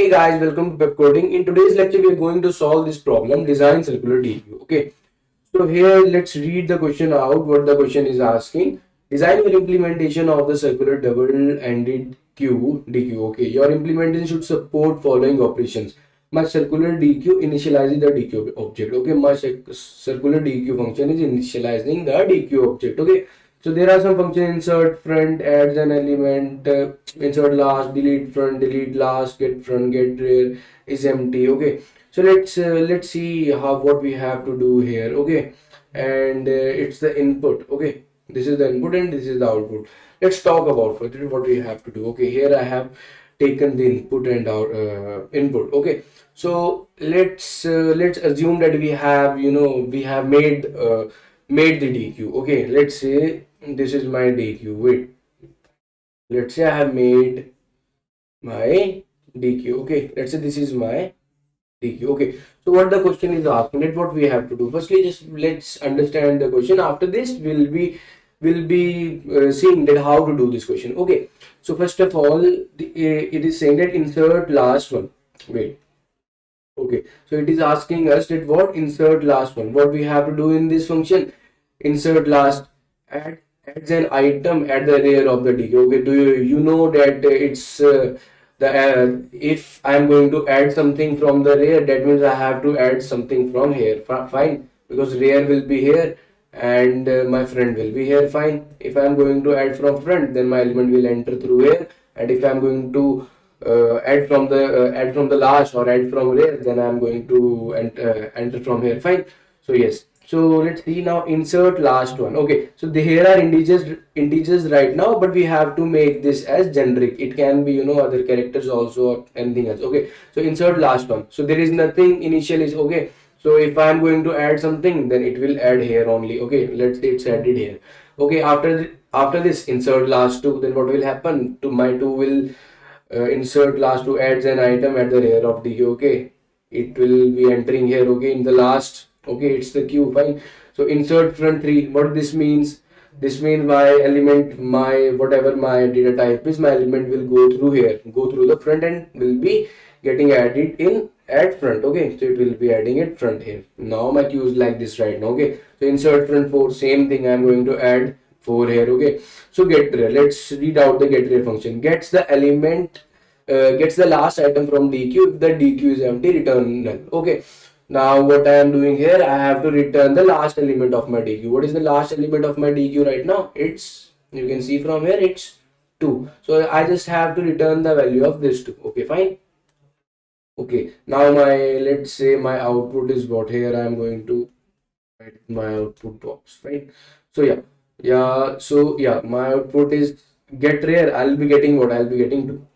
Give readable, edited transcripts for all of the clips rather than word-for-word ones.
Hey guys, welcome to Pepcoding. In today's lecture, we are going to solve this problem, design circular DQ. Okay, so here let's read the question out. What the question is asking: design your implementation of the circular double-ended DQ. Okay, your implementation should support following operations. My circular DQ initializes the DQ object. Okay, my circular DQ function is initializing the DQ object. Okay, so there are some functions: insert front, adds an element, insert last, delete front, delete last, get front, get rear is empty. Okay, so let's see how what we have to do here. Okay, and it's the input. Okay, this is the input and this is the output. Let's talk about what we have to do. Okay, here I have taken the input and our input. Okay, so let's assume that we have we have made the DQ. Okay, let's say this is my DQ. Wait, let's say I have made my DQ. Okay, let's say this is my DQ. Okay, so what the question is asking, that what we have to do. Firstly, just let's understand the question. After this, we'll be seeing that how to do this question. Okay, so first of all, it is saying that insert last one. Wait. Okay, so it is asking us that what insert last one. What we have to do in this function, insert last, adds an item at the rear of the DQ. Okay, do you know that it's the if I'm going to add something from the rear, that means I have to add something from here. Fine, because rear will be here and my front will be here. Fine. If I'm going to add from front, then my element will enter through here, and if I'm going to add from the last or add from rear, then I'm going to enter from here. Fine. So yes, so let's see now, insert last one. Okay, so here are integers right now, but we have to make this as generic. It can be other characters also or anything else. Okay, so insert last one, so there is nothing initial is. Okay, so if I'm going to add something, then it will add here only. Okay, let's say it's added here. Okay, after this insert last two, then what will happen to my two will insert last two, adds an item at the rear of the queue. Okay, it will be entering here. Okay, in the last. Okay, it's the queue. Fine. So insert front three. What this means? This means my element, my whatever my data type is, my element will go through here, go through the front, and will be getting added in at front. Okay, so it will be adding it front here. Now my queue is like this right now. Okay, so insert front 4, same thing, I'm going to add 4 here. Okay, so get rear, let's read out the get rear function. Gets the element, gets the last item from DQ. If the DQ is empty, return null. Okay, now what I am doing here, I have to return the last element of my DQ. What is the last element of my DQ right now? It's, you can see from here, it's 2. So I just have to return the value of this 2. Okay, fine. Okay, now let's say my output is what. Here I am going to write my output box, right? So yeah, my output is get rear. I'll be getting what? I'll be getting 2.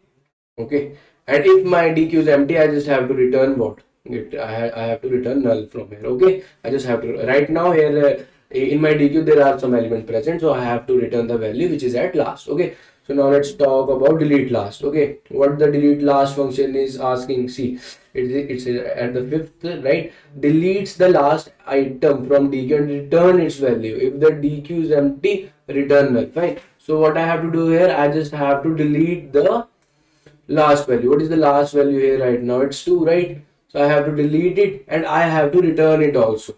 Okay, and if my DQ is empty, I just have to return what? I have to return null from here. Okay, I just have to, right now here in my DQ there are some element present, so I have to return the value which is at last. Okay, so now let's talk about delete last. Okay, what the delete last function is asking, see, it's at the fifth, right? Deletes the last item from DQ and return its value. If the DQ is empty, return null. Fine. So what I have to do here, I just have to delete the last value. What is the last value here right now? It's 2, right? So I have to delete it and I have to return it also.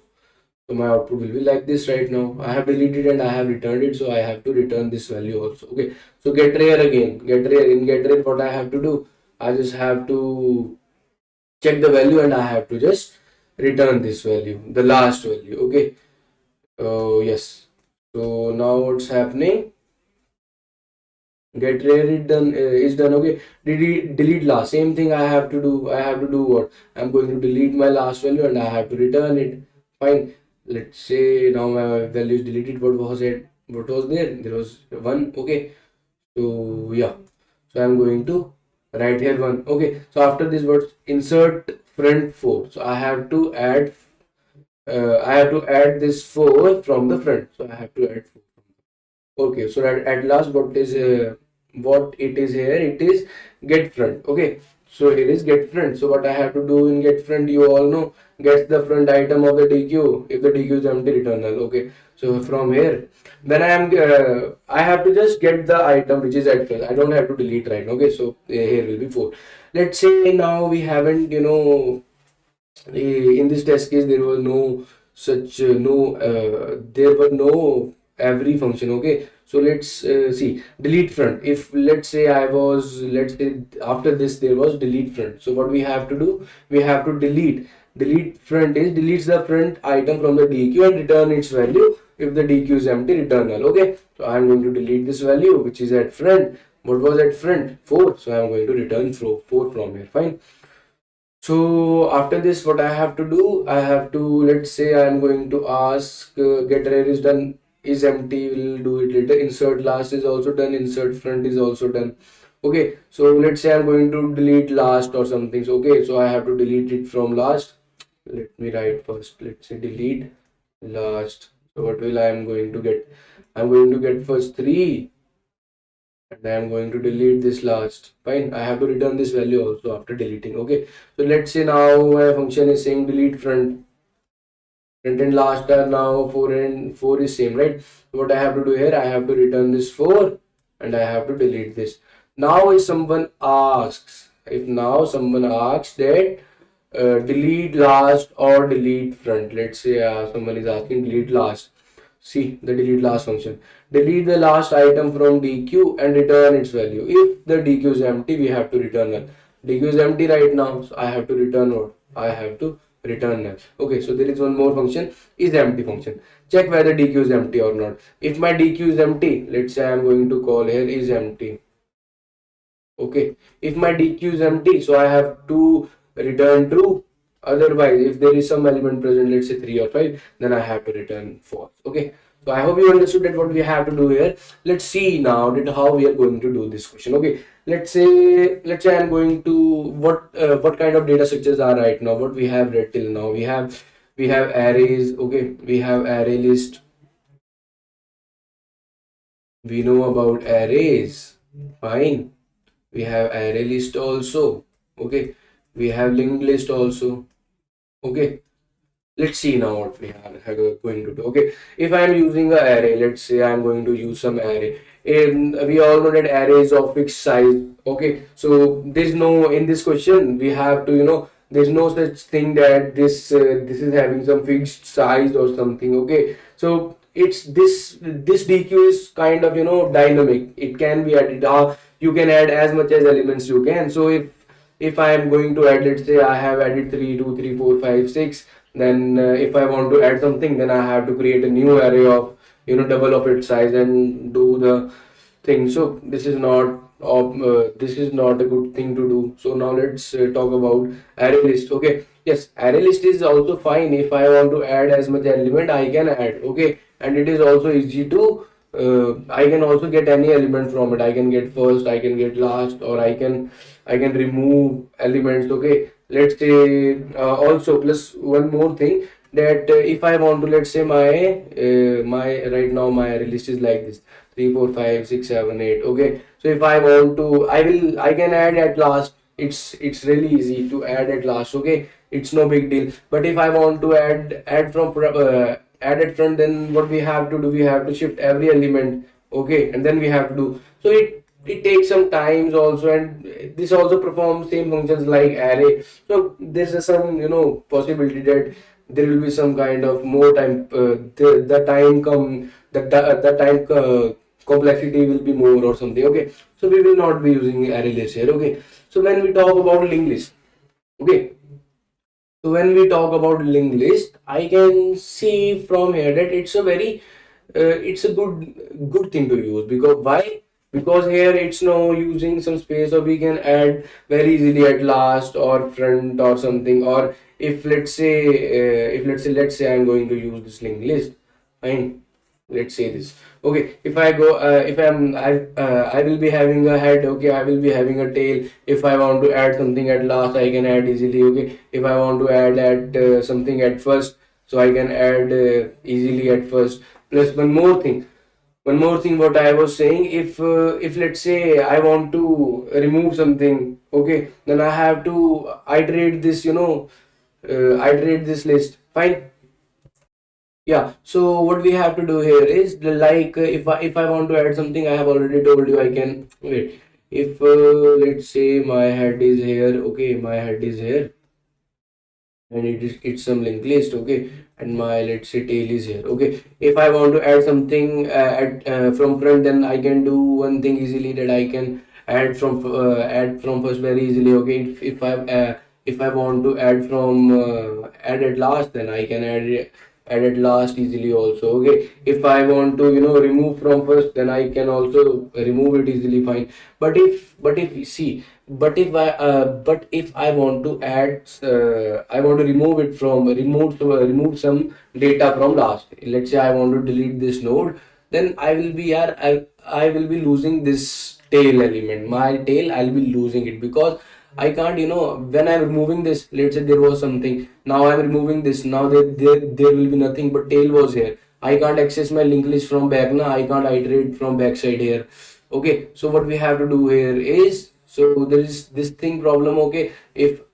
So my output will be like this right now. I have deleted and I have returned it, so I have to return this value also. Okay, so get rear again. Get rear, in get rear, what I have to do, I just have to check the value and I have to just return this value, the last value. Okay, yes, so now what's happening, get rear it done is done. Okay, delete last, same thing I have to do. I have to do what? I'm going to delete my last value and I have to return it. Fine, let's say now my value is deleted. What was it? What was there? There was 1. Okay, so yeah, so I'm going to write here 1. Okay, so after this, what? Insert front 4. So I have to add this 4 from the front. So I have to add 4. Okay, so at last, what it is here, it is get front. Okay, So here is get front. So what I have to do in get front, you all know, get the front item of the DQ. If the DQ is empty, return null. Okay. So from here, then I have to just get the item which is at first. I don't have to delete right now. Okay. So here will be 4. Let's say now we haven't, in this test case there was no such there were no every function. Okay, so let's see delete front. If let's say let's say after this there was delete front, so what we have to do, we have to delete front is deletes the front item from the DQ and return its value. If the DQ is empty, return null. Okay, so I'm going to delete this value which is at front. What was at front? 4. So I'm going to return 4 from here. Fine. So after this, what I have to do, I have to, let's say I'm going to ask get array is done, is empty, we'll do it later. Insert last is also done, insert front is also done. Okay, so let's say I'm going to delete last or something. So okay, so I have to delete it from last. Let me write first, let's say delete last. So what will I am going to get? I'm going to get first 3 and I am going to delete this last. Fine, I have to return this value also after deleting. Okay, so let's say now my function is saying delete front and last are now 4 and 4 is same, right? So what I have to do here, I have to return this 4 and I have to delete this. Now if someone asks, that delete last or delete front, let's say someone is asking delete last. See the delete last function. Delete the last item from DQ and return its value. If the DQ is empty, we have to return null. DQ is empty right now, so I have to return what? I have to return null. Okay, so there is one more function, is empty function. Check whether DQ is empty or not. If my DQ is empty, let's say I am going to call here is empty. Okay, if my DQ is empty, so I have to return true. Otherwise, if there is some element present, let's say 3 or 5, then I have to return false. Okay, so I hope you understood that what we have to do here. Let's see now that how we are going to do this question. Okay, let's say I'm going to what kind of data structures are right now, what we have read till now. We have arrays. Okay, we have array list. We know about arrays. Fine. We have array list also. Okay, we have linked list also. Okay, let's see now what we are going to do. Okay, if I am using an array, let's say I am going to use some array, and we all know that array is of fixed size. Okay, so there's no, in this question we have to, there's no such thing that this is having some fixed size or something. Okay, so it's this DQ is kind of dynamic. It can be added. You can add as much as elements you can. So if I am going to add, let's say I have added 3 2 3 4 5 6, then if I want to add something, then I have to create a new array of double of its size and do the thing. So this is not a good thing to do. So now let's talk about array list. Okay, yes, array list is also fine. If I want to add as much element, I can add. Okay, and it is also easy to I can also get any element from it. I can get first, I can get last, or I can remove elements. Okay, let's say also plus one more thing, that if I want to, let's say my right now my array list is like this: 3 4 5 6 7 8. Okay, so if I want to, I can add at last. It's really easy to add at last. Okay, it's no big deal. But if I want to add from add at front, then what we have to do, we have to shift every element. Okay, and then we have to do, so it takes some times also, and this also performs same functions like array. So there's some possibility that there will be some kind of more time, the time come the time complexity will be more or something. Okay, so we will not be using array list here. Okay, so when we talk about linked list, okay, so when we talk about linked list, I can see from here that it's a very it's a good thing to use. Because why? Because here it's no using some space, or we can add very easily at last or front or something. Or if let's say I'm going to use this linked list, fine, let's say this. Okay, if I go if I will be having a head. Okay, I will be having a tail. If I want to add something at last, I can add easily. Okay, if I want to add at something at first, so I can add easily at first. Plus one more thing, one more thing what I was saying, if let's say I want to remove something, okay, then I have to iterate this, iterate this list. Fine. Yeah, so what we have to do here is like if I want to add something, I have already told you I can wait. If let's say my head is here, okay, my head is here, and it's some linked list, okay, and my let's say tail is here, okay. If I want to add something at from front, then I can do one thing easily, that I can add from first very easily, okay. If I want to add from add at last, then I can add at last easily also, okay. If I want to remove from first, then I can also remove it easily, fine. But if you see, but if I want to add, I want to remove it from remove some data from last. Let's say I want to delete this node, then I will be I will be losing this tail element. My tail, I'll be losing it, because I can't, when I'm removing this, let's say there was something, now I'm removing this, now there will be nothing, but tail was here. I can't access my linked list from back now, I can't iterate from backside here. Okay, so what we have to do here is, so there is this thing problem, okay.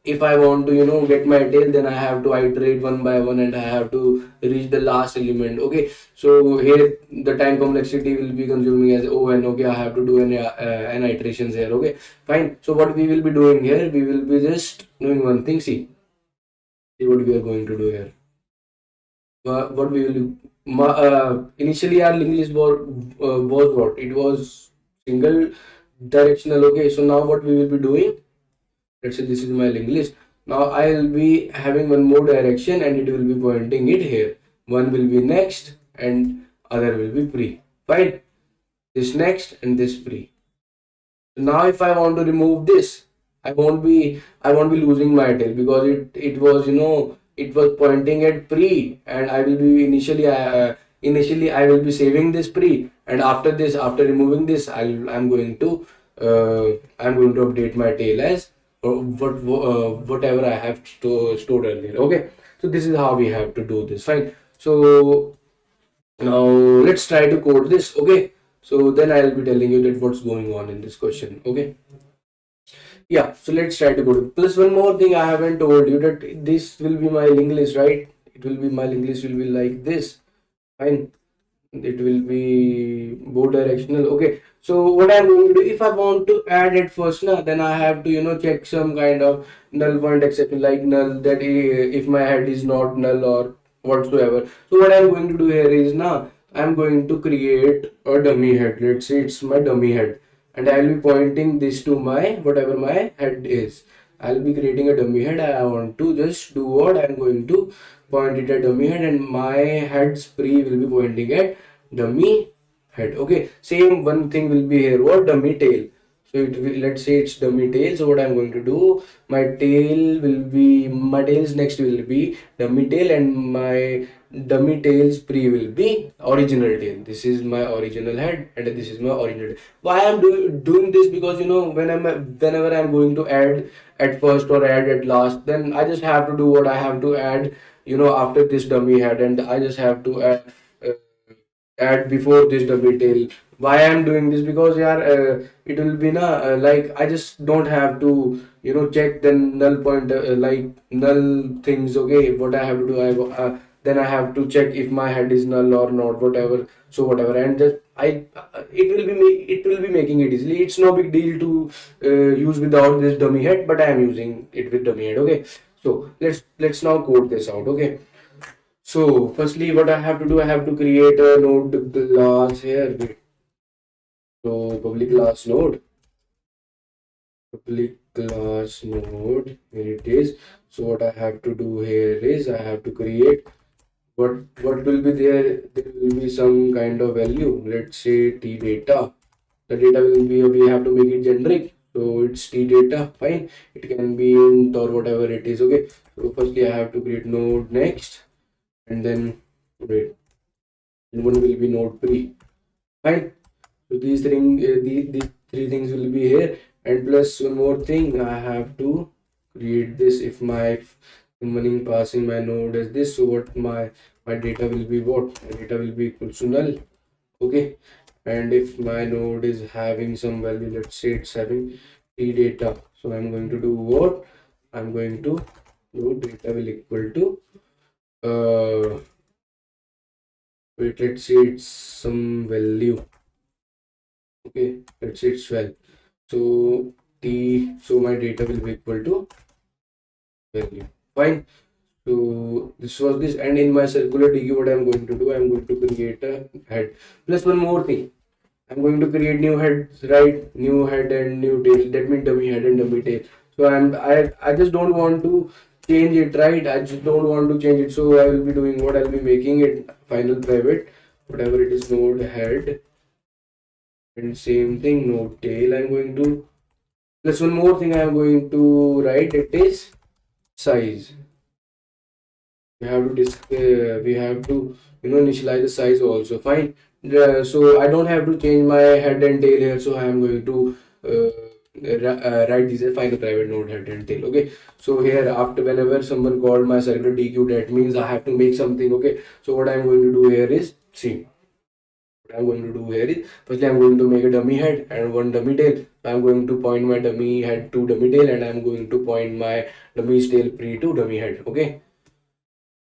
If I want to get my tail, then I have to iterate one by one, and I have to reach the last element, okay. So here the time complexity will be consuming as O(n), okay. I have to do an iterations here, okay, fine. So what we will be doing here, we will be just doing one thing. See what we are going to do here. What we will do, initially our linked list was what it was, single directional, okay. So now what we will be doing, let's say this is my linked list. Now I'll be having one more direction, and it will be pointing it here. One will be next, and other will be pre. Fine. This next and this pre. Now if I want to remove this, I won't be losing my tail, because it was it was pointing at pre, and I will be initially I will be saving this pre, and after this, after removing this, I'm going to update my tail as whatever I have stored earlier, okay. So this is how we have to do this, fine. So now let's try to code this, okay. So then I'll be telling you that what's going on in this question, okay. Yeah, so let's try to go to plus one more thing I haven't told you, that this will be my linked list, right? It will be my linked list will be like this, fine. It will be both directional, okay. So what I'm going to do, if I want to add it first now, then I have to check some kind of null point exception, like null, that if my head is not null or whatsoever. So what I'm going to do here is now I'm going to create a dummy head. Let's say it's my dummy head, and I'll be pointing this to my whatever my head is. I'll be creating a dummy head. I want to just do what I'm going to point it at dummy head, and my head's pre will be pointing at dummy head, okay. Same one thing will be here, what, dummy tail. So it will, let's say it's dummy tail. So what I'm going to do, my tail's next will be dummy tail, and my dummy tail's pre will be original tail. This is my original head, and this is my original tail. Why I'm doing this, because whenever I'm going to add at first or add at last, then I just have to do what I have to add after this dummy head, and I just have to uh, add before this double tail. Why I'm doing this, because yeah, it will be like I just don't have to check the null point, like null things, okay. What I have to do, then I have to check if my head is null or not, whatever. So whatever, and just it will be making it easily. It's no big deal to use without this dummy head, but I am using it with dummy head, okay. So let's now code this out, okay. So firstly, what I have to do, I have to create a node class here. Wait. So public class node, here it is. So what I have to do here is I have to create what will be there. There will be some kind of value. Let's say t data. The data will be, we have to make it generic. So it's t data, fine. It can be int or whatever it is, okay. So firstly, I have to create node next, and then wait. And one will be node pre, fine. So these three things will be here, and plus one more thing, I have to create this. If my summoning passing my node as this, so what my data will be, what my data will be equal to null, okay. and if my node is having some value, let's say it's having t data, so I'm going to do what? I'm going to do data will equal to wait, let's say it's some value. Okay, let's say it's 12. So so my data will be equal to value. Fine. So this was this, and in my circular DQ, what I'm going to do, I'm going to create a head. Plus one more thing, I'm going to create new heads, right? New head and new tail. That means dummy head and dummy tail. So I just don't want to change it, right? I just don't want to change it. So I will be doing what? I'll be making it final private, whatever it is, node head, and same thing, node tail. I'm going to plus one more thing. I'm going to write it is size. We have to initialize the size also. Fine. So I don't have to change my head and tail here, so I am going to write these as final private node head and tail. Okay, so here after whenever someone called my circular DQ, that means I have to make something. Okay, so what I'm going to do here is, see, what I'm going to do here is, firstly I'm going to make a dummy head and one dummy tail. I'm going to point my dummy head to dummy tail, and I'm going to point my dummy tail pre to dummy head. Okay,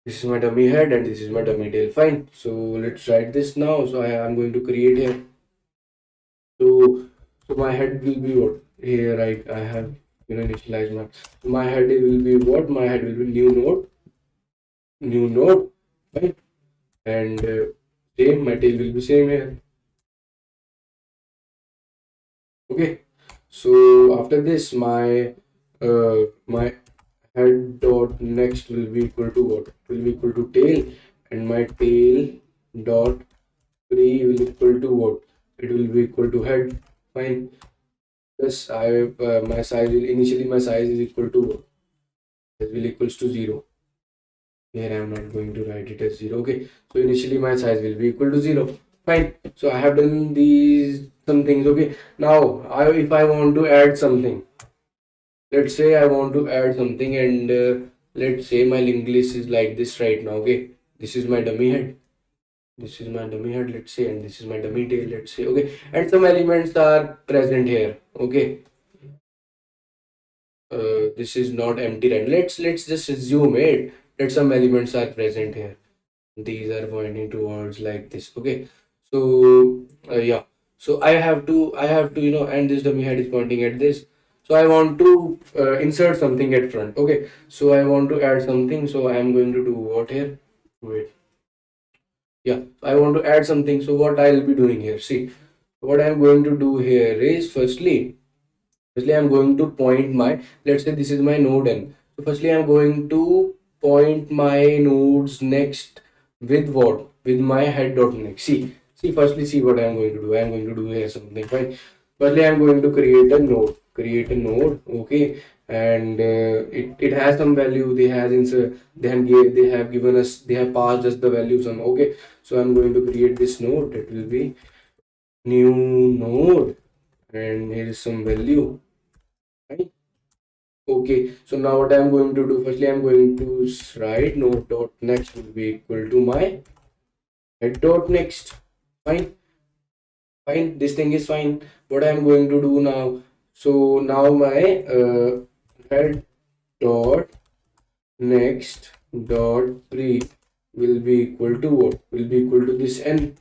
this is my dummy head and this is my dummy tail. Fine. So let's write this now. So I am going to create here. So my head will be what? Here I have initialized my head will be what? My head will be new node, right? And same, my tail will be same here. Okay. So after this, my head dot next will be equal to what? Will be equal to tail, and my tail dot 3 will equal to what? It will be equal to head. Fine. Plus my size will initially my size is equal to what? It will equals to 0. Here I am not going to write it as 0. Okay. So initially my size will be equal to 0. Fine. So I have done these some things. Okay. Now if I want to add something, let's say I want to add something, and let's say my linked list is like this right now. Okay. This is my dummy head. This is my dummy head, let's say, and this is my dummy tail, let's say. Okay, and some elements are present here. Okay, this is not empty rand. Let's just assume it that some elements are present here. These are pointing towards like this. Okay, so yeah, so I have to and this dummy head is pointing at this. So I want to insert something at front. Okay, so I want to add something. So I am going to do what here? Wait. Yeah, I want to add something. So what I'll be doing here, see, what I'm going to do here is firstly I'm going to point my, let's say this is my node n. So firstly I'm going to point my nodes next with what? With my head dot next. Firstly see what I'm going to do. I'm going to do here something, right? Firstly I'm going to create a node, okay, and it has some value. They have given us, they have passed us the value some. Okay, so I'm going to create this node. That will be new node, and here is some value, right? Okay, so now what I'm going to do, firstly I'm going to write node dot next will be equal to my head dot next. Fine, this thing is fine. What I'm going to do now, so now my head dot next dot pre will be equal to what? Will be equal to this n.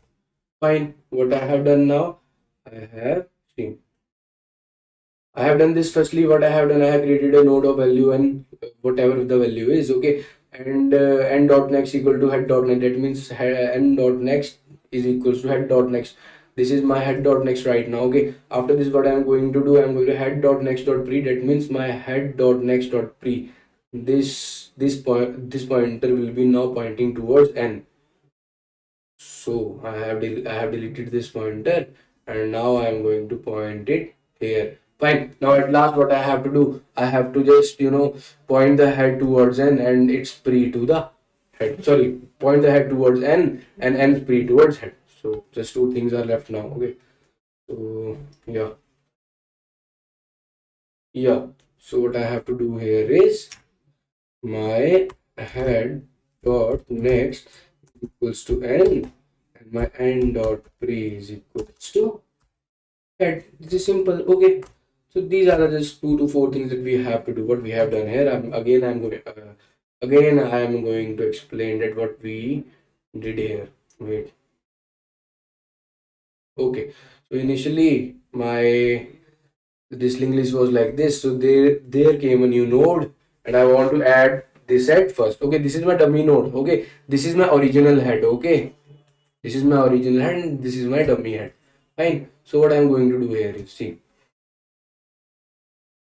Fine, what I have done now, I have seen I have done this. Firstly, what I have done, I have created a node of value and whatever the value is, okay, and n dot next equal to head dot next. That means n dot next is equals to head dot next. This is my head dot next right now. Okay. After this, what I am going to do, I am going to head dot next dot pre. That means my head dot next dot pre. This pointer will be now pointing towards n. So I have deleted this pointer, and now I am going to point it here. Fine. Now at last what I have to do, I have to just point the head towards n, and it's pre to the head. Sorry, point the head towards n and n pre towards head. So just two things are left now. Okay. So yeah. So what I have to do here is my head dot next equals to n, and my n dot pre is equals to head. This is simple. Okay, so these are the just 2 to 4 things that we have to do. What we have done here. Again I am going to explain that what we did here. Wait. Okay, so initially my this linked list was like this. So there came a new node, and I want to add this head first. Okay, this is my dummy node. Okay, this is my original head. Okay, this is my original head and this is my dummy head. Fine. So what I am going to do here is see.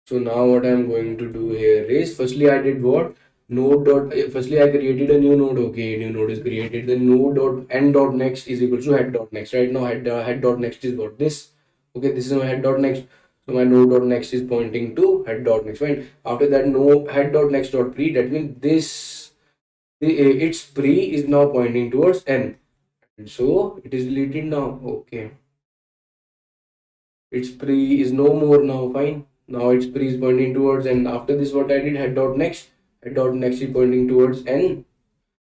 So now what I am going to do here is firstly I did what node dot firstly I created a new node. Okay, new node is created. Then node dot n dot next is equal to head dot next. Right now head dot next is what this. Okay, this is my head dot next. So my node dot next is pointing to head dot next. Fine. After that, no head dot next dot pre. That means its pre is now pointing towards n. And so it is deleted now. Okay, its pre is no more now. Fine. Now its pre is pointing towards n. After this, what I did head dot next. Head dot next is pointing towards n.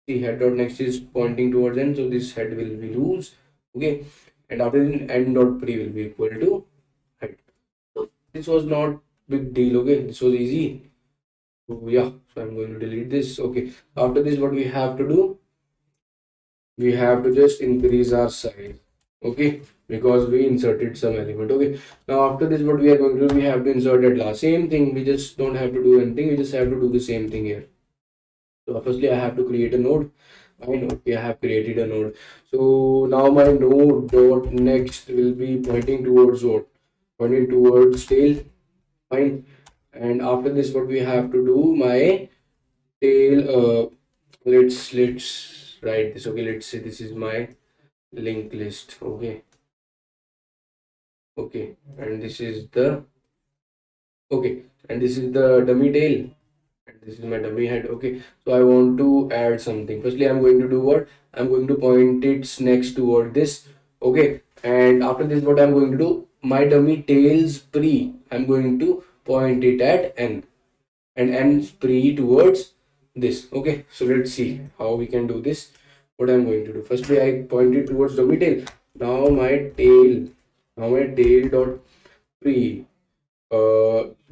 See, head dot next is pointing towards n. So this head will be loose. Okay, and after this, n dot pre will be equal to head. So this was not big deal. Okay, this was easy. So yeah, so I'm going to delete this. Okay, after this, what we have to do? We have to just increase our size. Okay, because we inserted some element. Okay, now after this, what we are going to do, we have to insert at last. Same thing, we just don't have to do anything, we just have to do the same thing here. So firstly I have to create a node. I know, okay, I have created a node. So now my node dot next will be pointing towards what? Pointing towards tail. Fine. And after this, what we have to do, my tail, let's write this. Okay, let's say this is my linked list. Okay, and this is the dummy tail, and this is my dummy head. Okay, so I want to add something. Firstly, I'm going to do what? I'm going to point its next toward this. Okay, and after this, what I'm going to do? My dummy tail's pre, I'm going to point it at n, and n pre towards this. Okay, so let's see how we can do this. What I'm going to do? Firstly, I point it towards dummy tail. Now my tail dot pre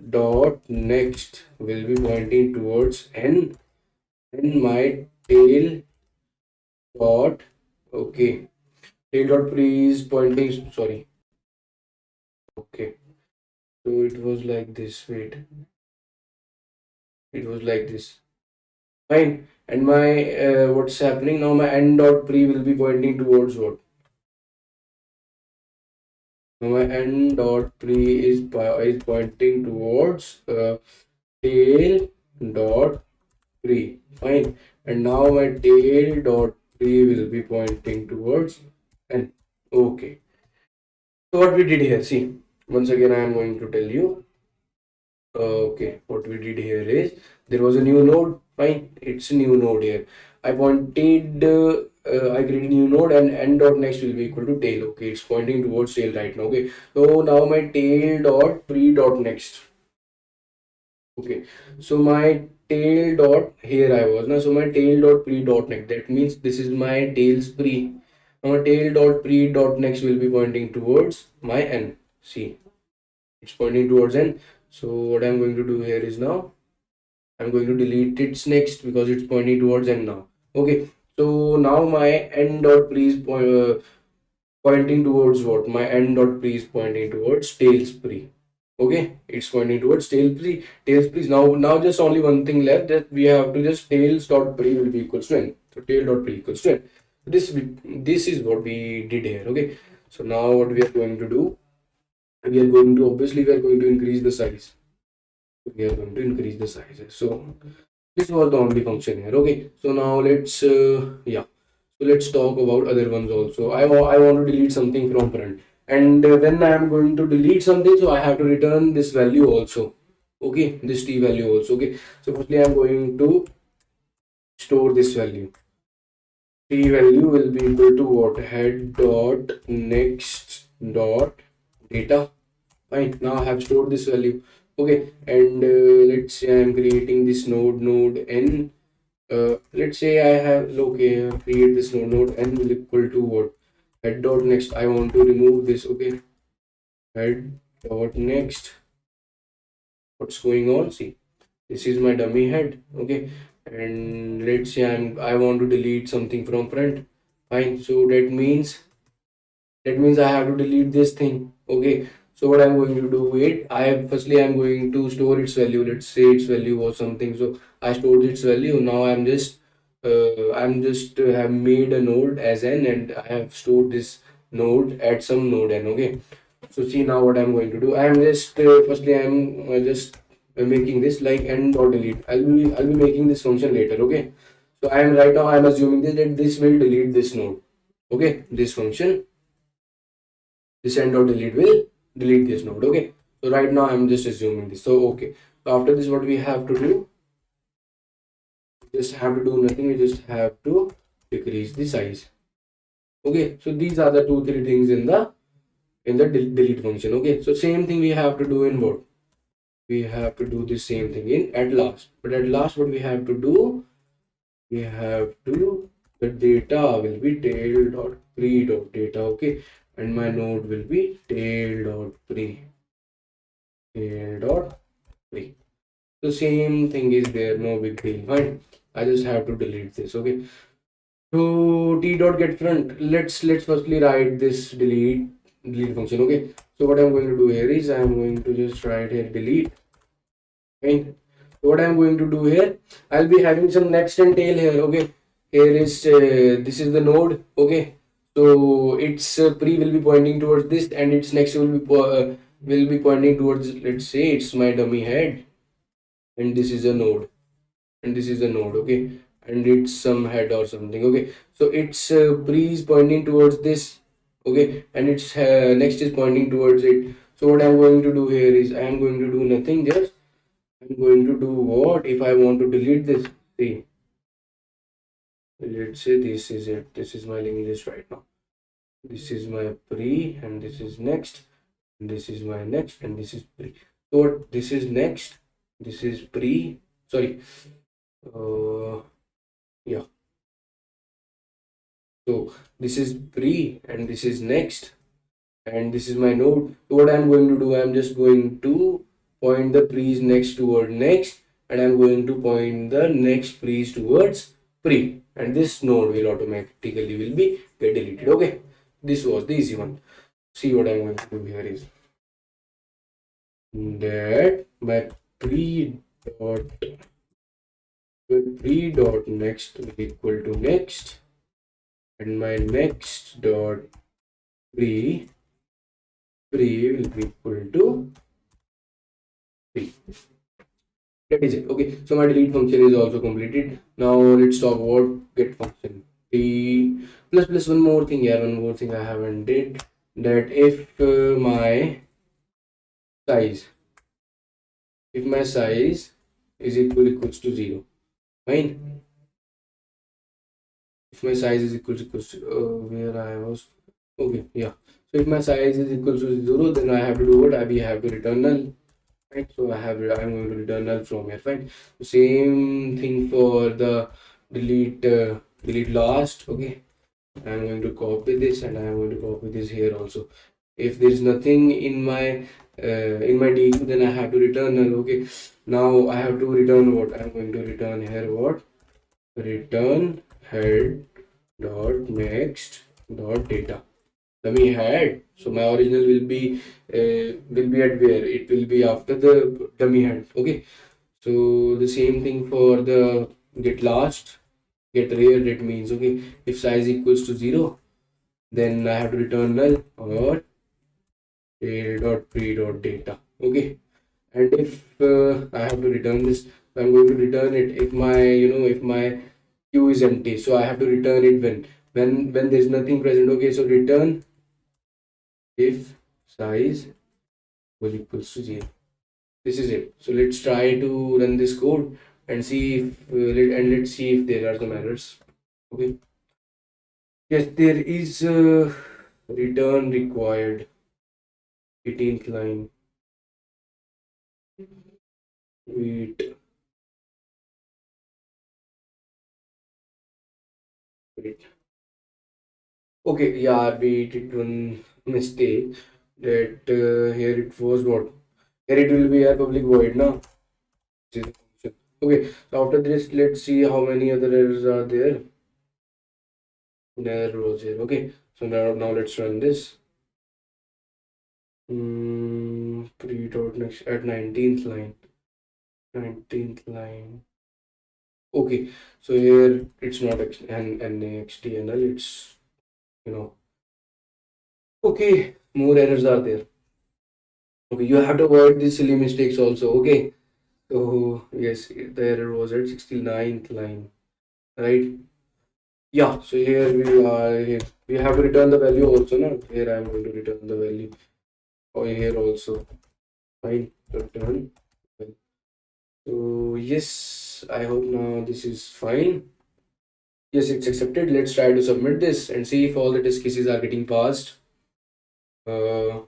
dot next will be pointing towards n, and my tail dot tail dot pre is pointing, sorry. Okay, so it was like this. Wait, it was like this. Fine. And my what's happening now? My n dot pre will be pointing towards what? Now my n dot pre is pointing towards tail dot pre. Fine. And now my tail dot pre will be pointing towards n. Okay. So what we did here, see, once again I am going to tell you. Okay, what we did here is there was a new node. Fine, it's a new node here. I created a new node, and n dot next will be equal to tail. Okay, it's pointing towards tail right now. Okay, so now my tail dot pre dot next. Okay, so my tail dot here I was now. So my tail dot pre dot next. That means this is my tail's pre. Now my tail dot pre dot next will be pointing towards my n. See, it's pointing towards n. So what I'm going to do here is now I'm going to delete its next because it's pointing towards n now. Okay, so now my n dot pre is pointing towards what? My n dot pre is pointing towards tails pre. Okay, it's pointing towards tails pre. Now just only one thing left, that we have to just tails dot pre will be equals to n. So tail dot pre equals to n. This is what we did here. Okay, so now what we are going to do, we are going to increase the size. So this was the only function here. Okay, so now let's talk about other ones also. I want to delete something from front, and when I am going to delete something, so I have to return this value also. Okay, this t value also. Okay, so firstly I am going to store this value. T value will be equal to what? Head dot next dot data. Fine, now I have stored this value. Okay, and let's say I am creating this node n. Let's say I have create this node n will equal to what? head dot next. I want to remove this. Okay, head dot next. What's going on? See, this is my dummy head. Okay, and let's say I want to delete something from front. Fine. So that means I have to delete this thing. Okay, so what I'm going to do it, I'm going to store its value. Let's say its value was something. So I stored its value. Now I'm just have made a node as n, and I have stored this node at some node n. Okay, so see now what I'm going to do. I'm just firstly I'm just making this like n dot delete. I'll be making this function later. Okay, so I'm assuming that this will delete this node. Okay, this function, this end dot delete will delete this node. Okay, so right now I'm just assuming this. So okay, so after this what we have to do, we just have to do nothing, we just have to decrease the size. Okay, so these are the 2-3 things in the delete function. Okay, so same thing we have to do in what, we have to do the same thing in at last. But at last what we have to do, we have to, the data will be tail dot pre dot data. Okay, and my node will be tail dot pre, tail dot pre. The same thing is there, no big deal. Fine, I just have to delete this. Okay, so t dot get front. Let's firstly write this delete function. Okay, so what I'm going to do here is I'm going to just write here delete. Fine. So what I'm going to do here, I'll be having some next and tail here. Okay, here is this is the node. Okay, so its pre will be pointing towards this, and its next will be pointing towards, let's say it's my dummy head, and this is a node, and this is a node. Okay, and it's some head or something. Okay, so its pre is pointing towards this. Okay, and its next is pointing towards it. So what I'm going to do here is I'm going to do nothing, just I'm going to do what, if I want to delete this. See, let's say this is it, this is my linked list right now. This is my pre, and this is next, and this is my next, and this is pre. So what, this is next, this is pre, sorry, uh yeah, so this is pre and this is next, and this is my node. So what I'm going to do, I'm just going to point the pre's next toward next, and I'm going to point the next pre's towards pre, and this node will automatically will be get deleted. Okay, this was the easy one. See what I'm going to do here is that my pre dot next will equal to next, and my next dot pre will be equal to pre. That is it. Okay, so my delete function is also completed. Now let's talk about get function. The plus one more thing here, one more thing I haven't did, that if size my size is equals to 0, fine. If my size is equals to where I was, okay, yeah. So if my size is equals to 0, then I have to do what, I have to return null. Right, so I'm going to return null from here. Fine, same thing for the delete last. Okay, I'm going to copy this, and I'm going to copy this here also. If there is nothing in my DQ, then I have to return null. Okay, now I have to return what, I'm going to return here what, return head dot next dot data. Dummy head, so my original will be at where, it will be after the dummy head. Okay, so the same thing for the get last, get rare, that means, okay, if size equals to 0, then I have to return null or tail dot pre dot data. Okay, and if I have to return this, I'm going to return it if my, if my queue is empty. So I have to return it when there's nothing present. Okay, so return if size will equals to 0. This is it. So let's try to run this code and see if let's see if there are some errors. Okay, yes, there is return required, 18th line. Wait, wait, Okay, yeah, we did one mistake that here it was what? Here it will be a public void, now. Okay, so after this, let's see how many other errors are there. There was here. Okay, so now let's run this. Pre dot next at 19th line. 19th line. Okay, so here it's not an XTNL, it's you know. Okay, more errors are there. Okay, you have to avoid these silly mistakes also. Okay, so yes, the error was at 69th line, right? Yeah, so here we are. Here we have to return the value also. Now here I am going to return the value. Oh, here also. Fine, return. So yes, I hope now this is fine. Yes, it's accepted. Let's try to submit this and see if all the test cases are getting passed. Uh,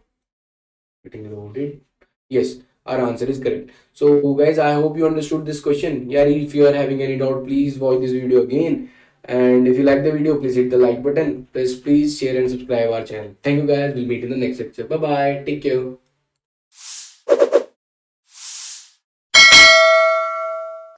Getting loaded. Yes, our answer is correct. So guys, I hope you understood this question. Yeah, if you are having any doubt, please watch this video again. And if you like the video, please hit the like button. Please share and subscribe our channel. Thank you guys. We'll meet in the next lecture. Bye bye. Take care.